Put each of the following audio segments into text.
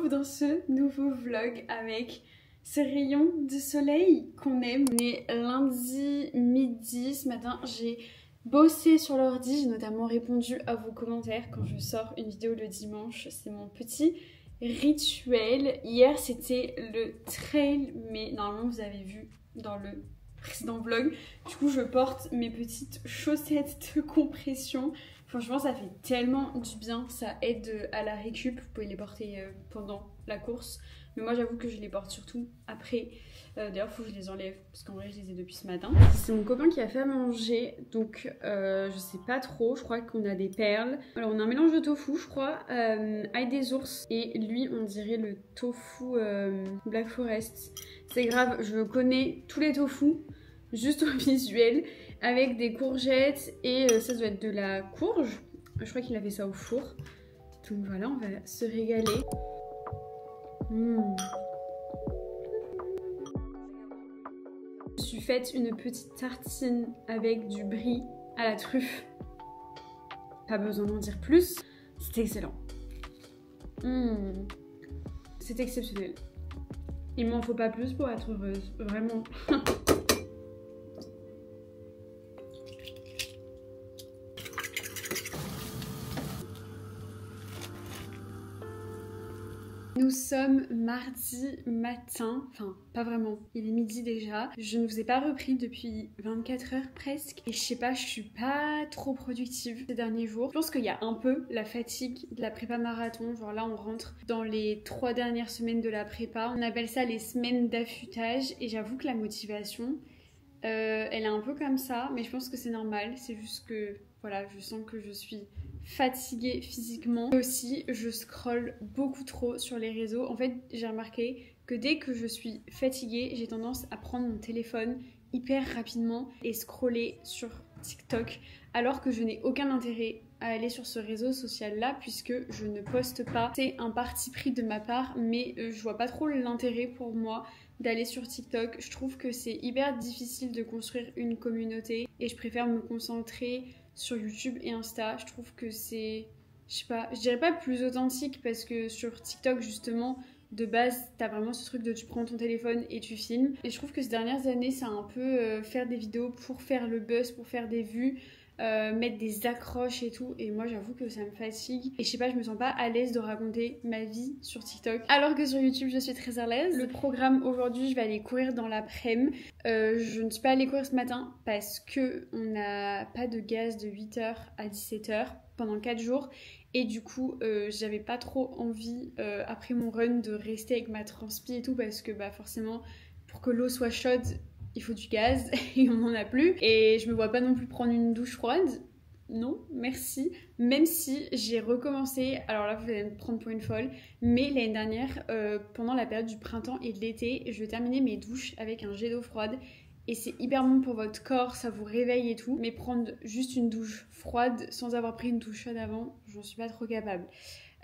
Dans ce nouveau vlog avec ce rayon de soleil qu'on aime. On est lundi midi, ce matin j'ai bossé sur l'ordi, j'ai notamment répondu à vos commentaires quand je sors une vidéo le dimanche, c'est mon petit rituel. Hier c'était le trail, mais normalement vous avez vu dans le précédent vlog, du coup je porte mes petites chaussettes de compression. Franchement ça fait tellement du bien, ça aide à la récup, vous pouvez les porter pendant la course, mais moi j'avoue que je les porte surtout après. D'ailleurs faut que je les enlève parce qu'en vrai je les ai depuis ce matin. C'est mon copain qui a fait à manger, donc je sais pas trop, je crois qu'on a des perles. Alors on a un mélange de tofu je crois, ail des ours, et lui on dirait le tofu Black Forest. C'est grave, je connais tous les tofu juste au visuel, avec des courgettes et ça doit être de la courge. Je crois qu'il a fait ça au four. Donc voilà, on va se régaler. Je me suis faite une petite tartine avec du brie à la truffe. Pas besoin d'en dire plus. C'est excellent. C'est exceptionnel. Il m'en faut pas plus pour être heureuse, vraiment. Nous sommes mardi matin, enfin pas vraiment, il est midi déjà. Je ne vous ai pas repris depuis 24 heures presque et je sais pas, je suis pas trop productive ces derniers jours. Je pense qu'il y a un peu la fatigue de la prépa marathon, genre là on rentre dans les 3 dernières semaines de la prépa. On appelle ça les semaines d'affûtage et j'avoue que la motivation, elle est un peu comme ça, mais je pense que c'est normal, c'est juste que voilà, je sens que je suis fatiguée physiquement. Et aussi, je scrolle beaucoup trop sur les réseaux. En fait, j'ai remarqué que dès que je suis fatiguée, j'ai tendance à prendre mon téléphone hyper rapidement et scroller sur TikTok, alors que je n'ai aucun intérêt à aller sur ce réseau social là puisque je ne poste pas. C'est un parti pris de ma part, mais je vois pas trop l'intérêt pour moi d'aller sur TikTok. Je trouve que c'est hyper difficile de construire une communauté et je préfère me concentrer sur YouTube et Insta. Je trouve que c'est, je sais pas, je dirais pas plus authentique parce que sur TikTok justement, de base, t'as vraiment ce truc de tu prends ton téléphone et tu filmes. Et je trouve que ces dernières années, c'est un peu faire des vidéos pour faire le buzz, pour faire des vues, mettre des accroches et tout. Et moi, j'avoue que ça me fatigue. Et je sais pas, je me sens pas à l'aise de raconter ma vie sur TikTok. Alors que sur YouTube, je suis très à l'aise. Le programme aujourd'hui, je vais aller courir dans l'après-midi. Je ne suis pas allée courir ce matin parce que on n'a pas de gaz de 8h à 17h pendant 4 jours. Et du coup, j'avais pas trop envie, après mon run, de rester avec ma transpi et tout parce que bah forcément, pour que l'eau soit chaude, il faut du gaz et on n'en a plus. Et je me vois pas non plus prendre une douche froide. Non, merci. Même si j'ai recommencé, alors là vous allez me prendre pour une folle, mais l'année dernière, pendant la période du printemps et de l'été, je terminais mes douches avec un jet d'eau froide. Et c'est hyper bon pour votre corps, ça vous réveille et tout. Mais prendre juste une douche froide sans avoir pris une douche chaude avant, j'en suis pas trop capable.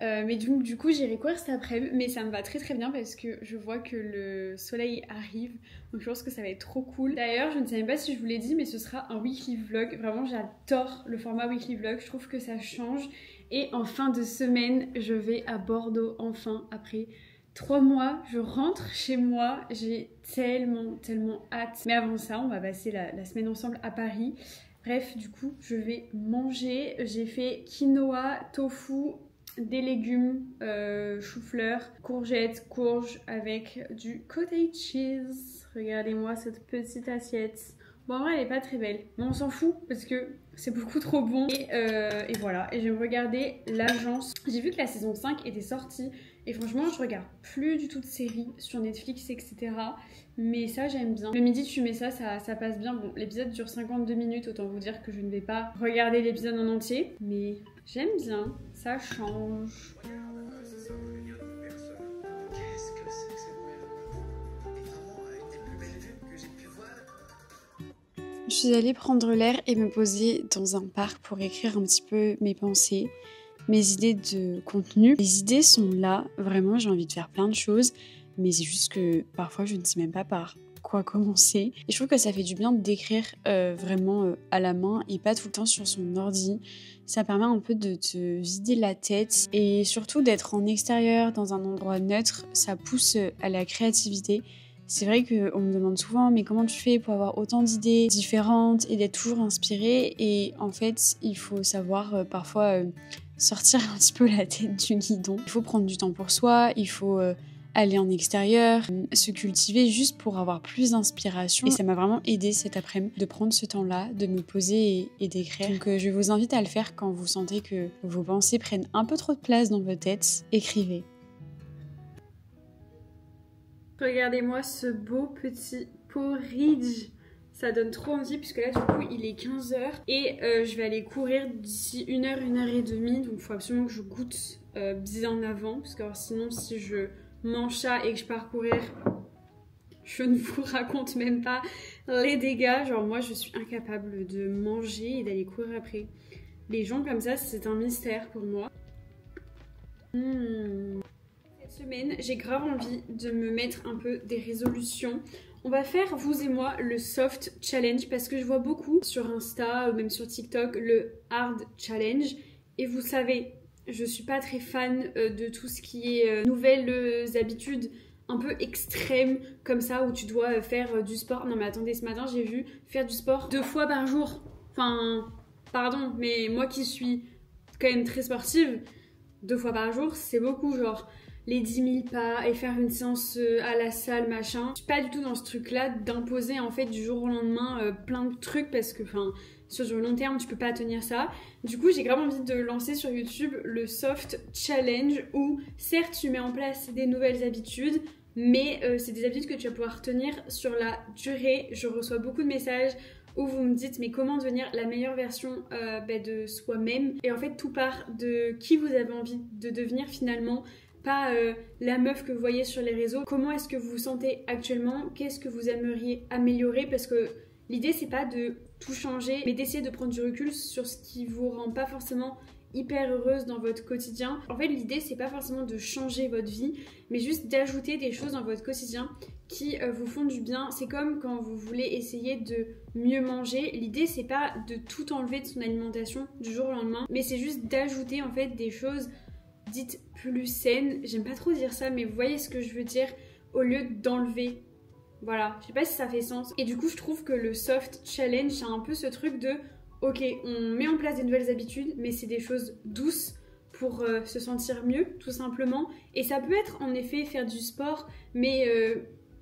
Mais donc du coup j'irai courir cet après-midi, mais ça me va très très bien parce que je vois que le soleil arrive, donc je pense que ça va être trop cool. D'ailleurs je ne sais même pas si je vous l'ai dit, mais ce sera un weekly vlog. Vraiment j'adore le format weekly vlog, je trouve que ça change. Et en fin de semaine je vais à Bordeaux enfin après 3 mois, je rentre chez moi, j'ai tellement hâte. Mais avant ça on va passer la semaine ensemble à Paris. Bref, du coup je vais manger, j'ai fait quinoa, tofu, des légumes, chou-fleur, courgettes, courges avec du cottage cheese. Regardez-moi cette petite assiette. Bon en vrai elle est pas très belle, mais on s'en fout parce que c'est beaucoup trop bon. Et voilà, et je vais regarder l'agence. J'ai vu que la saison 5 était sortie et franchement je regarde plus du tout de séries sur Netflix etc. Mais ça j'aime bien. Le midi tu mets ça, ça passe bien. Bon l'épisode dure 52 minutes, autant vous dire que je ne vais pas regarder l'épisode en entier. Mais j'aime bien, ça change. Je suis allée prendre l'air et me poser dans un parc pour écrire un petit peu mes pensées. mes idées de contenu. Les idées sont là, vraiment j'ai envie de faire plein de choses, mais c'est juste que parfois je ne sais même pas par quoi commencer. Et je trouve que ça fait du bien d'écrire vraiment à la main et pas tout le temps sur son ordi. Ça permet un peu de te vider la tête et surtout d'être en extérieur, dans un endroit neutre. Ça pousse à la créativité. C'est vrai qu'on me demande souvent, mais comment tu fais pour avoir autant d'idées différentes et d'être toujours inspirée? Et en fait, il faut savoir parfois sortir un petit peu la tête du guidon. Il faut prendre du temps pour soi, il faut aller en extérieur, se cultiver juste pour avoir plus d'inspiration. Et ça m'a vraiment aidé cet après-midi de prendre ce temps-là, de me poser et d'écrire. Donc je vous invite à le faire quand vous sentez que vos pensées prennent un peu trop de place dans votre tête. Écrivez. Regardez-moi ce beau petit porridge. Ça donne trop envie puisque là du coup il est 15h et je vais aller courir d'ici 1h, 1h30. Donc il faut absolument que je goûte bien avant parce que alors, sinon si je mange ça et que je pars courir, je ne vous raconte même pas les dégâts. Genre moi je suis incapable de manger et d'aller courir après. Les gens comme ça c'est un mystère pour moi. Cette semaine, j'ai grave envie de me mettre un peu des résolutions. On va faire, vous et moi, le soft challenge parce que je vois beaucoup sur Insta ou même sur TikTok le hard challenge. Et vous savez, je suis pas très fan de tout ce qui est nouvelles habitudes un peu extrêmes comme ça où tu dois faire du sport. Non mais attendez, ce matin j'ai vu faire du sport 2 fois par jour. Enfin, pardon, mais moi qui suis quand même très sportive, 2 fois par jour, c'est beaucoup, genre les 10 000 pas et faire une séance à la salle, machin. Je suis pas du tout dans ce truc-là d'imposer en fait du jour au lendemain plein de trucs parce que, enfin, sur du long terme, tu peux pas tenir ça. Du coup, j'ai grave envie de lancer sur YouTube le soft challenge où, certes, tu mets en place des nouvelles habitudes, mais c'est des habitudes que tu vas pouvoir tenir sur la durée. Je reçois beaucoup de messages où vous me dites mais comment devenir la meilleure version de soi-même. Et en fait, tout part de qui vous avez envie de devenir finalement. Pas la meuf que vous voyez sur les réseaux. Comment est-ce que vous vous sentez actuellement? Qu'est-ce que vous aimeriez améliorer? Parce que l'idée c'est pas de tout changer, mais d'essayer de prendre du recul sur ce qui vous rend pas forcément hyper heureuse dans votre quotidien. En fait, l'idée c'est pas forcément de changer votre vie, mais juste d'ajouter des choses dans votre quotidien qui vous font du bien. C'est comme quand vous voulez essayer de mieux manger. L'idée c'est pas de tout enlever de son alimentation du jour au lendemain, mais c'est juste d'ajouter en fait des choses dites plus saines. J'aime pas trop dire ça, mais vous voyez ce que je veux dire, au lieu d'enlever. Voilà, je sais pas si ça fait sens. Et du coup, je trouve que le soft challenge, c'est un peu ce truc de ok, on met en place des nouvelles habitudes, mais c'est des choses douces pour se sentir mieux, tout simplement. Et ça peut être en effet faire du sport, mais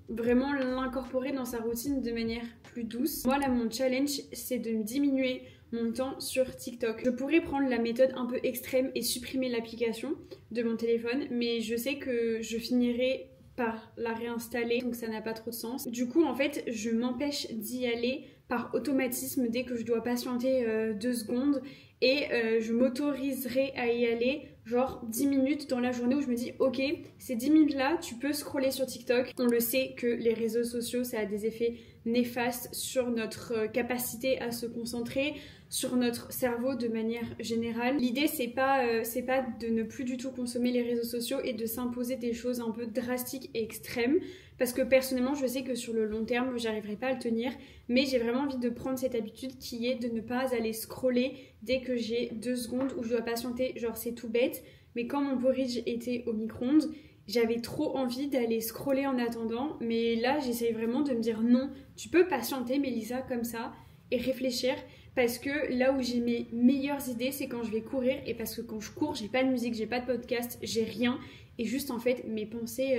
vraiment l'incorporer dans sa routine de manière plus douce. Moi là, mon challenge, c'est de me diminuer mon temps sur TikTok. Je pourrais prendre la méthode un peu extrême et supprimer l'application de mon téléphone, mais je sais que je finirai par la réinstaller, donc ça n'a pas trop de sens. Du coup, en fait, je m'empêche d'y aller par automatisme dès que je dois patienter 2 secondes et je m'autoriserai à y aller genre 10 minutes dans la journée où je me dis ok, ces 10 minutes là tu peux scroller sur TikTok. On le sait que les réseaux sociaux ça a des effets néfastes sur notre capacité à se concentrer, sur notre cerveau de manière générale. L'idée c'est pas de ne plus du tout consommer les réseaux sociaux et de s'imposer des choses un peu drastiques et extrêmes parce que personnellement je sais que sur le long terme j'arriverai pas à le tenir, mais j'ai vraiment envie de prendre cette habitude qui est de ne pas aller scroller dès que j'ai 2 secondes où je dois patienter. Genre c'est tout bête, mais quand mon porridge était au micro-ondes, j'avais trop envie d'aller scroller en attendant, mais là j'essaye vraiment de me dire non, tu peux patienter Mélissa comme ça et réfléchir, parce que là où j'ai mes meilleures idées c'est quand je vais courir, et parce que quand je cours j'ai pas de musique, j'ai pas de podcast, j'ai rien, et juste en fait mes pensées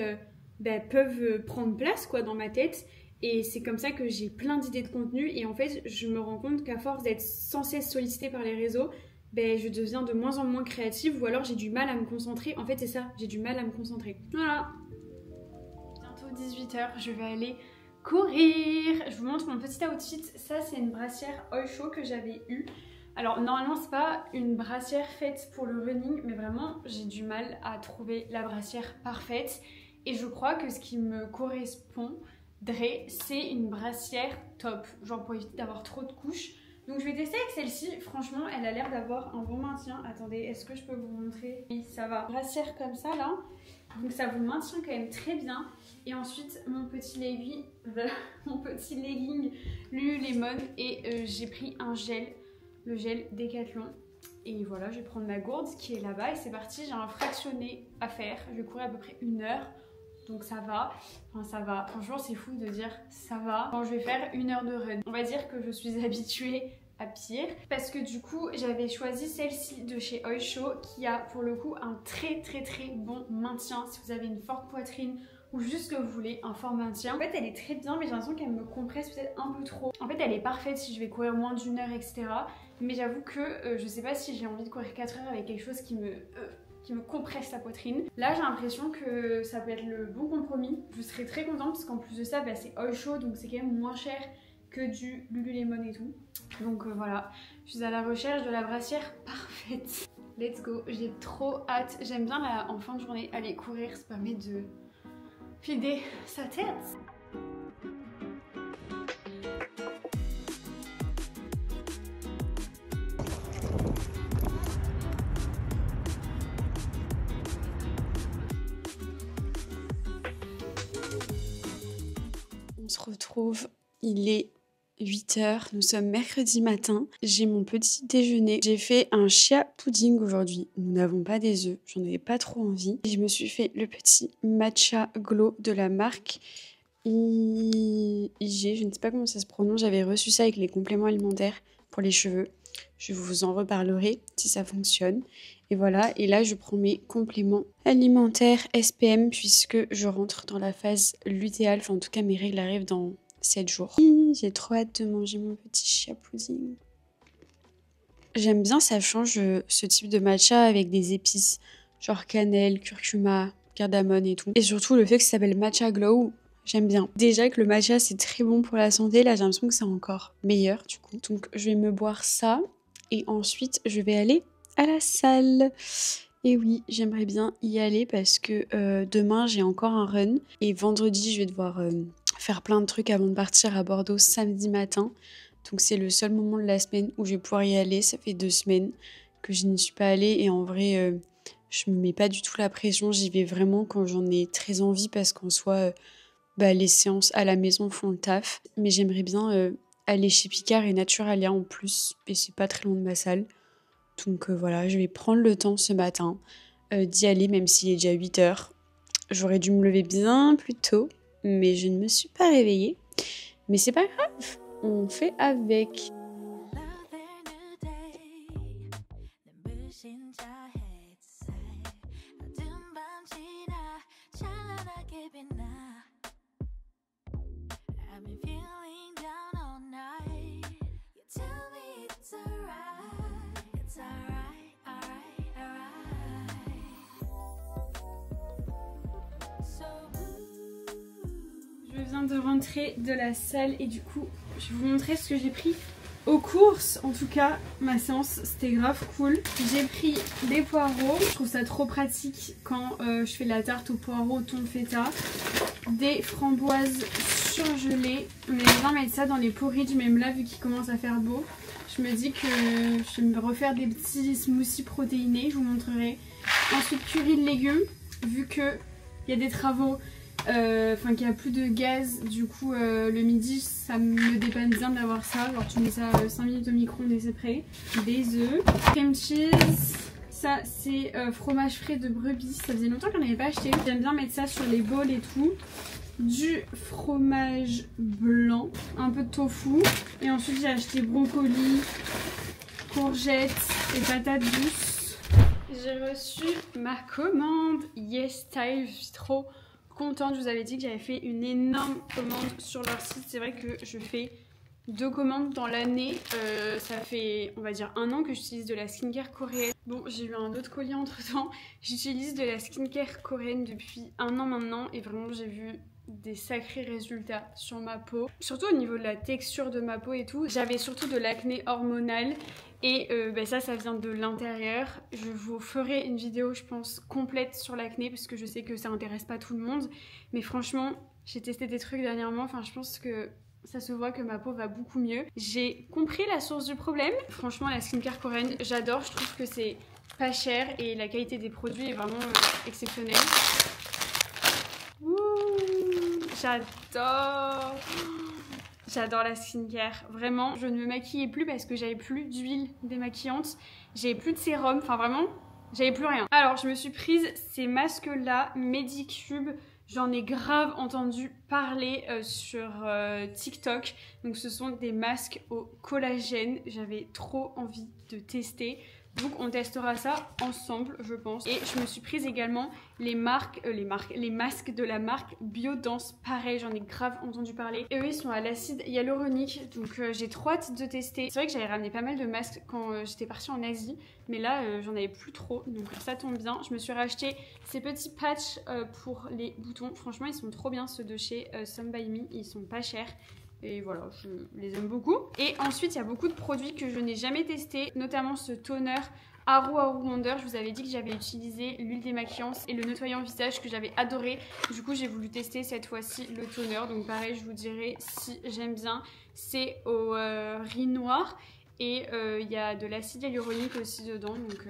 peuvent prendre place quoi dans ma tête. Et c'est comme ça que j'ai plein d'idées de contenu, et en fait je me rends compte qu'à force d'être sans cesse sollicitée par les réseaux, je deviens de moins en moins créative, ou alors j'ai du mal à me concentrer. En fait c'est ça, j'ai du mal à me concentrer. Voilà. Bientôt 18h, je vais aller courir. Je vous montre mon petit outfit. Ça c'est une brassière Oysho que j'avais eue. Alors normalement c'est pas une brassière faite pour le running, mais vraiment j'ai du mal à trouver la brassière parfaite. Et je crois que ce qui me correspond, c'est une brassière top, genre pour éviter d'avoir trop de couches. Donc je vais tester avec celle-ci. Franchement, elle a l'air d'avoir un bon maintien. Attendez, est-ce que je peux vous montrer? Oui, ça va. Brassière comme ça là. Donc ça vous maintient quand même très bien. Et ensuite mon petit legging Lululemon et j'ai pris un gel, le gel Décathlon. Et voilà, je vais prendre ma gourde qui est là-bas et c'est parti. J'ai un fractionné à faire. Je vais courir à peu près 1 heure. Donc ça va, enfin ça va, franchement c'est fou de dire ça va. Bon, je vais faire 1 heure de run. On va dire que je suis habituée à pire parce que du coup j'avais choisi celle-ci de chez Oysho qui a pour le coup un très bon maintien si vous avez une forte poitrine ou juste que vous voulez un fort maintien. En fait elle est très bien mais j'ai l'impression qu'elle me compresse peut-être un peu trop. En fait elle est parfaite si je vais courir moins d'1 heure etc. Mais j'avoue que je sais pas si j'ai envie de courir 4 heures avec quelque chose qui me compresse la poitrine. Là j'ai l'impression que ça peut être le bon compromis. Je serais très contente parce qu'en plus de ça bah, c'est Oysho donc c'est quand même moins cher que du Lululemon et tout. Donc voilà, je suis à la recherche de la brassière parfaite. Let's go, j'ai trop hâte. J'aime bien là, en fin de journée aller courir, ça permet de vider sa tête. On se retrouve, il est 8 h, nous sommes mercredi matin, j'ai mon petit déjeuner. J'ai fait un chia pudding aujourd'hui, nous n'avons pas des œufs, j'en avais pas trop envie. Je me suis fait le petit matcha glow de la marque IG, je ne sais pas comment ça se prononce, j'avais reçu ça avec les compléments alimentaires pour les cheveux. Je vous en reparlerai si ça fonctionne. Et voilà, et là je prends mes compléments alimentaires SPM puisque je rentre dans la phase lutéale, enfin en tout cas mes règles arrivent dans 7 jours. J'ai trop hâte de manger mon petit chia pudding. J'aime bien, ça change ce type de matcha avec des épices, genre cannelle, curcuma, cardamone et tout. Et surtout le fait que ça s'appelle matcha glow, j'aime bien. Déjà que le matcha c'est très bon pour la santé, là j'ai l'impression que c'est encore meilleur du coup. Donc je vais me boire ça et ensuite je vais aller à la salle. Et oui, j'aimerais bien y aller parce que demain j'ai encore un run et vendredi je vais devoir faire plein de trucs avant de partir à Bordeaux samedi matin. Donc c'est le seul moment de la semaine où je vais pouvoir y aller. Ça fait 2 semaines que je n'y suis pas allée et en vrai je me mets pas du tout la pression. J'y vais vraiment quand j'en ai très envie parce qu'en soi les séances à la maison font le taf. Mais j'aimerais bien aller chez Picard et Naturalia en plus et c'est pas très loin de ma salle. Donc voilà, je vais prendre le temps ce matin d'y aller même s'il est déjà 8 h. J'aurais dû me lever bien plus tôt, mais je ne me suis pas réveillée. Mais c'est pas grave, on fait avec. Je viens de rentrer de la salle et du coup je vais vous montrer ce que j'ai pris aux courses. En tout cas ma séance c'était grave cool. J'ai pris des poireaux, je trouve ça trop pratique quand je fais la tarte aux poireaux au thon feta. Des framboises surgelées, on aime bien mettre ça dans les porridge même là vu qu'il commence à faire beau. Je me dis que je vais me refaire des petits smoothies protéinés, je vous montrerai. Ensuite curry de légumes, vu qu'il y a des travaux, qu'il n'y a plus de gaz, du coup le midi ça me dépanne bien d'avoir ça. Alors tu mets ça 5 minutes au micro-ondes et c'est prêt. Des œufs, cream cheese, ça c'est fromage frais de brebis, ça faisait longtemps qu'on n'avait pas acheté. J'aime bien mettre ça sur les bols et tout. Du fromage blanc, un peu de tofu et ensuite j'ai acheté brocoli, courgettes et patates douces. J'ai reçu ma commande Yes Style, je suis trop contente. Je vous avais dit que j'avais fait une énorme commande sur leur site. C'est vrai que je fais 2 commandes dans l'année. Ça fait on va dire 1 an que j'utilise de la skincare coréenne. Bon, j'ai eu un autre colis entre temps. J'utilise de la skincare coréenne depuis 1 an maintenant et vraiment j'ai vu des sacrés résultats sur ma peau, surtout au niveau de la texture de ma peau et tout. J'avais surtout de l'acné hormonal et ça vient de l'intérieur. Je vous ferai une vidéo je pense complète sur l'acné parce que je sais que ça intéresse pas tout le monde, mais franchement j'ai testé des trucs dernièrement, enfin je pense que Ça se voit que ma peau va beaucoup mieux. J'ai compris la source du problème. Franchement, la skincare coréenne, j'adore. Je trouve que c'est pas cher et la qualité des produits est vraiment exceptionnelle. Ouh, j'adore. J'adore la skincare. Vraiment, je ne me maquillais plus parce que j'avais plus d'huile démaquillante. J'avais plus de sérum. Enfin, vraiment, j'avais plus rien. Alors, je me suis prise ces masques-là, Medicube. J'en ai grave entendu parler sur TikTok. Donc ce sont des masques au collagène. J'avais trop envie de tester. Donc on testera ça ensemble, je pense. Et je me suis prise également les masques de la marque Biodance. Pareil, j'en ai grave entendu parler. Et eux, ils sont à l'acide hyaluronique. Donc j'ai trop hâte de tester. C'est vrai que j'avais ramené pas mal de masques quand j'étais partie en Asie. Mais là, j'en avais plus trop. Donc ça tombe bien. Je me suis racheté ces petits patchs pour les boutons. Franchement, ils sont trop bien, ceux de chez Some By Me. Ils sont pas chers. Et voilà, je les aime beaucoup. Et ensuite, il y a beaucoup de produits que je n'ai jamais testés, notamment ce toner Haru Haru Wonder. Je vous avais dit que j'avais utilisé l'huile démaquillante et le nettoyant visage que j'avais adoré. Du coup, j'ai voulu tester cette fois-ci le toner. Donc pareil, je vous dirai si j'aime bien. C'est au riz noir et il y a de l'acide hyaluronique aussi dedans. Donc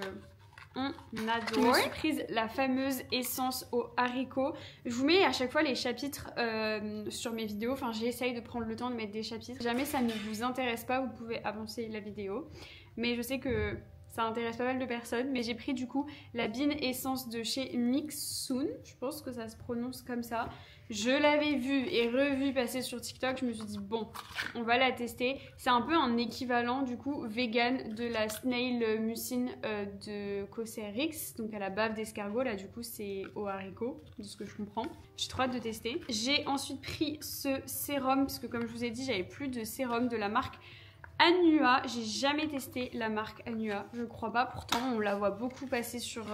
on adore. Je me suis prise la fameuse essence au haricot. Je vous mets à chaque fois les chapitres sur mes vidéos. Enfin, j'essaye de prendre le temps de mettre des chapitres. Si jamais ça ne vous intéresse pas, vous pouvez avancer la vidéo. Mais je sais que ça intéresse pas mal de personnes. Mais j'ai pris du coup la Bean Essence de chez Mixsoon. Je pense que ça se prononce comme ça. Je l'avais vue et revue passer sur TikTok. Je me suis dit bon, on va la tester. C'est un peu un équivalent du coup vegan de la Snail Mucin de Cosrx. Donc à la bave d'escargot. Là du coup c'est au haricot, de ce que je comprends. J'ai trop hâte de tester. J'ai ensuite pris ce sérum parce que comme je vous ai dit, j'avais plus de sérum de la marque Anua. J'ai jamais testé la marque Anua, je crois pas, pourtant on la voit beaucoup passer sur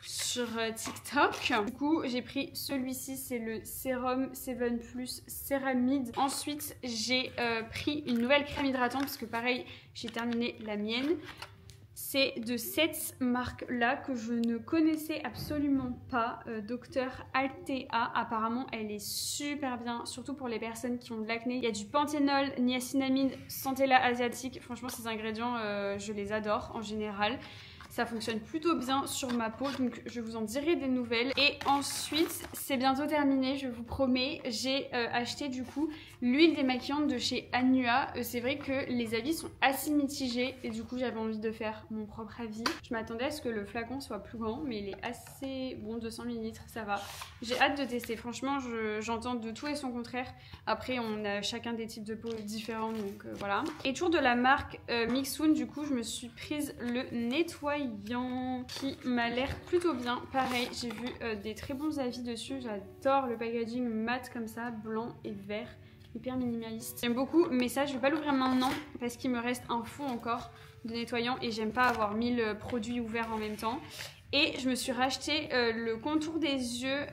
TikTok. Du coup j'ai pris celui-ci, c'est le sérum 7 Plus Céramide. Ensuite j'ai pris une nouvelle crème hydratante parce que pareil j'ai terminé la mienne. C'est de cette marque-là que je ne connaissais absolument pas, Dr Altea. Apparemment, elle est super bien, surtout pour les personnes qui ont de l'acné. Il y a du panthénol, niacinamide, centella asiatique. Franchement, ces ingrédients, je les adore en général. Ça fonctionne plutôt bien sur ma peau, donc je vous en dirai des nouvelles. Et ensuite, c'est bientôt terminé, je vous promets. J'ai acheté du coup l'huile démaquillante de chez Anua. C'est vrai que les avis sont assez mitigés et du coup j'avais envie de faire mon propre avis. Je m'attendais à ce que le flacon soit plus grand, mais il est assez bon, 200 ml, ça va. J'ai hâte de tester, franchement j'entends de tout et son contraire. Après on a chacun des types de peau différents, donc voilà. Et toujours de la marque Mixsoon, du coup je me suis prise le nettoyant qui m'a l'air plutôt bien. Pareil, j'ai vu des très bons avis dessus. J'adore le packaging mat comme ça, blanc et vert, hyper minimaliste. J'aime beaucoup, mais ça je vais pas l'ouvrir maintenant parce qu'il me reste un fond encore de nettoyant et j'aime pas avoir 1000 produits ouverts en même temps. Et je me suis racheté le contour des yeux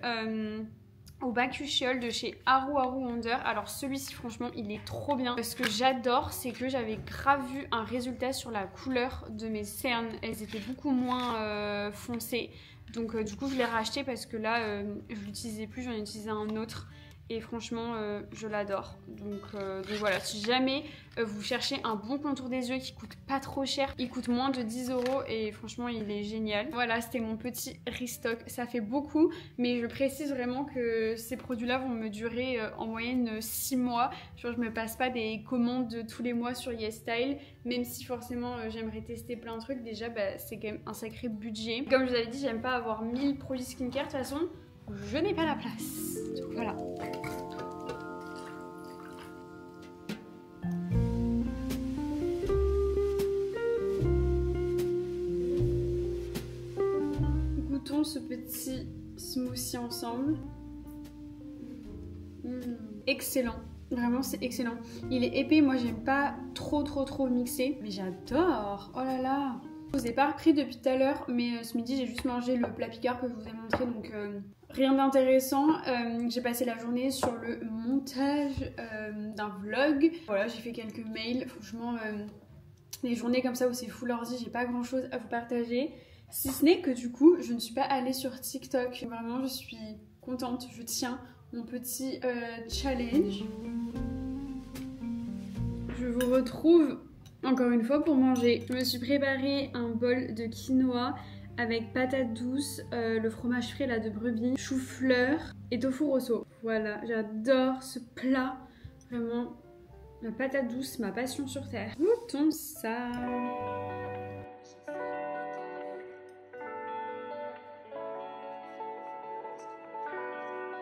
au bakuchiol de chez Haru Haru Wonder. Alors celui-ci franchement il est trop bien. Ce que j'adore c'est que j'avais grave vu un résultat sur la couleur de mes cernes. Elles étaient beaucoup moins foncées. Donc du coup je l'ai racheté parce que là je l'utilisais plus, j'en utilisais un autre. Et franchement je l'adore. Donc voilà, si jamais vous cherchez un bon contour des yeux qui coûte pas trop cher, il coûte moins de 10 € et franchement il est génial. Voilà, c'était mon petit restock. Ça fait beaucoup, mais je précise vraiment que ces produits là vont me durer en moyenne 6 mois. Genre je me passe pas des commandes tous les mois sur YesStyle, même si forcément j'aimerais tester plein de trucs. Déjà c'est quand même un sacré budget. Comme je vous avais dit, j'aime pas avoir 1000 produits skincare. De toute façon je n'ai pas la place. Donc voilà. Goûtons ce petit smoothie ensemble. Excellent. Vraiment c'est excellent. Il est épais, moi j'aime pas trop mixé. Mais j'adore. Oh là là. Je vous ai pas repris depuis tout à l'heure, mais ce midi j'ai juste mangé le plat Picard que je vous ai montré, donc rien d'intéressant. J'ai passé la journée sur le montage d'un vlog. Voilà, j'ai fait quelques mails. Franchement, les journées comme ça où c'est full ordi, j'ai pas grand chose à vous partager. Si ce n'est que du coup, je ne suis pas allée sur TikTok. Vraiment, je suis contente, je tiens mon petit challenge. vous retrouve encore une fois pour manger. Je me suis préparé un bol de quinoa avec patates douces, le fromage frais là de brebis, chou-fleur et tofu rosso. Voilà, j'adore ce plat. Vraiment, la patate douce, ma passion sur terre. Goûtons ça.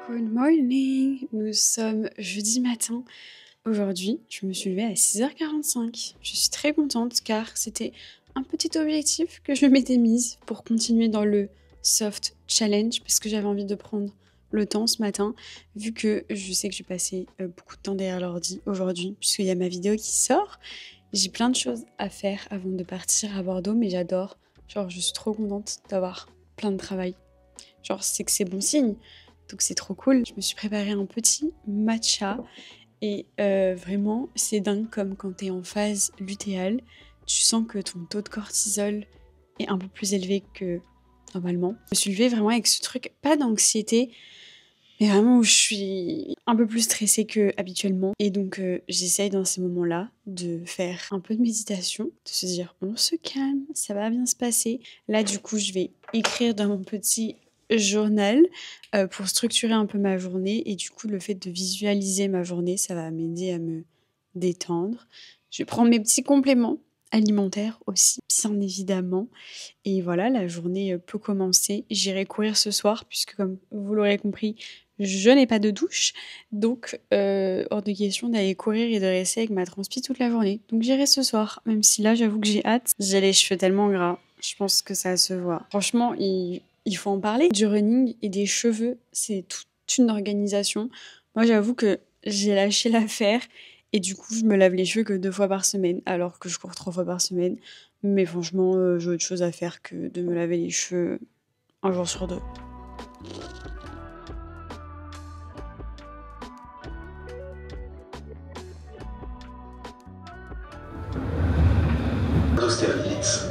Good morning. Nous sommes jeudi matin. Aujourd'hui, je me suis levée à 6h45. Je suis très contente car c'était un petit objectif que je m'étais mise pour continuer dans le soft challenge parce que j'avais envie de prendre le temps ce matin vu que je sais que j'ai passé beaucoup de temps derrière l'ordi aujourd'hui puisqu'il y a ma vidéo qui sort. J'ai plein de choses à faire avant de partir à Bordeaux mais j'adore. Genre je suis trop contente d'avoir plein de travail. Genre c'est que c'est bon signe. Donc c'est trop cool. Je me suis préparé un petit matcha. Et vraiment, c'est dingue comme quand t'es en phase lutéale, tu sens que ton taux de cortisol est un peu plus élevé que normalement. Je me suis levée vraiment avec ce truc, pas d'anxiété, mais vraiment où je suis un peu plus stressée que habituellement. Et donc j'essaye dans ces moments-là de faire un peu de méditation, de se dire on se calme, ça va bien se passer. Là du coup, je vais écrire dans mon petit journal pour structurer un peu ma journée et du coup le fait de visualiser ma journée ça va m'aider à me détendre. Je vais prendre mes petits compléments alimentaires aussi bien évidemment et voilà la journée peut commencer. J'irai courir ce soir puisque comme vous l'aurez compris je n'ai pas de douche donc hors de question d'aller courir et de rester avec ma transpi toute la journée donc j'irai ce soir même si là j'avoue que j'ai hâte. J'ai les cheveux tellement gras, je pense que ça se voit. Franchement il faut en parler. Du running et des cheveux, c'est toute une organisation. Moi, j'avoue que j'ai lâché l'affaire et du coup, je me lave les cheveux que 2 fois par semaine, alors que je cours 3 fois par semaine. Mais franchement, j'ai autre chose à faire que de me laver les cheveux un jour sur 2. D'Austerlitz.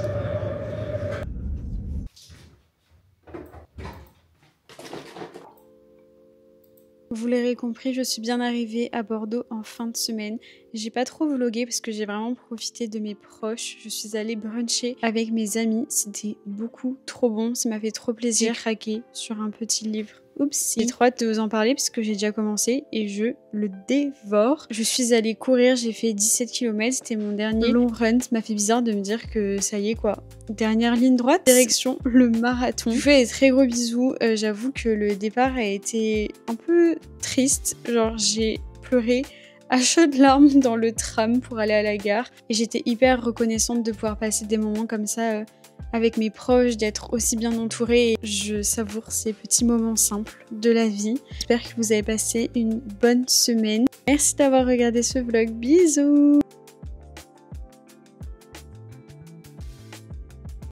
Vous l'aurez compris, je suis bien arrivée à Bordeaux en fin de semaine. J'ai pas trop vlogué parce que j'ai vraiment profité de mes proches. Je suis allée bruncher avec mes amis. C'était beaucoup trop bon, ça m'a fait trop plaisir. J'ai craqué sur un petit livre. Oups, j'ai trop hâte de vous en parler parce que j'ai déjà commencé et je le dévore. Je suis allée courir, j'ai fait 17 km, c'était mon dernier long run. Ça m'a fait bizarre de me dire que ça y est quoi. Dernière ligne droite, direction le marathon. Je vous fais des très gros bisous. J'avoue que le départ a été un peu triste. Genre j'ai pleuré à chaudes larmes dans le tram pour aller à la gare. Et j'étais hyper reconnaissante de pouvoir passer des moments comme ça avec mes proches, d'être aussi bien entourée. Et je savoure ces petits moments simples de la vie. J'espère que vous avez passé une bonne semaine. Merci d'avoir regardé ce vlog. Bisous!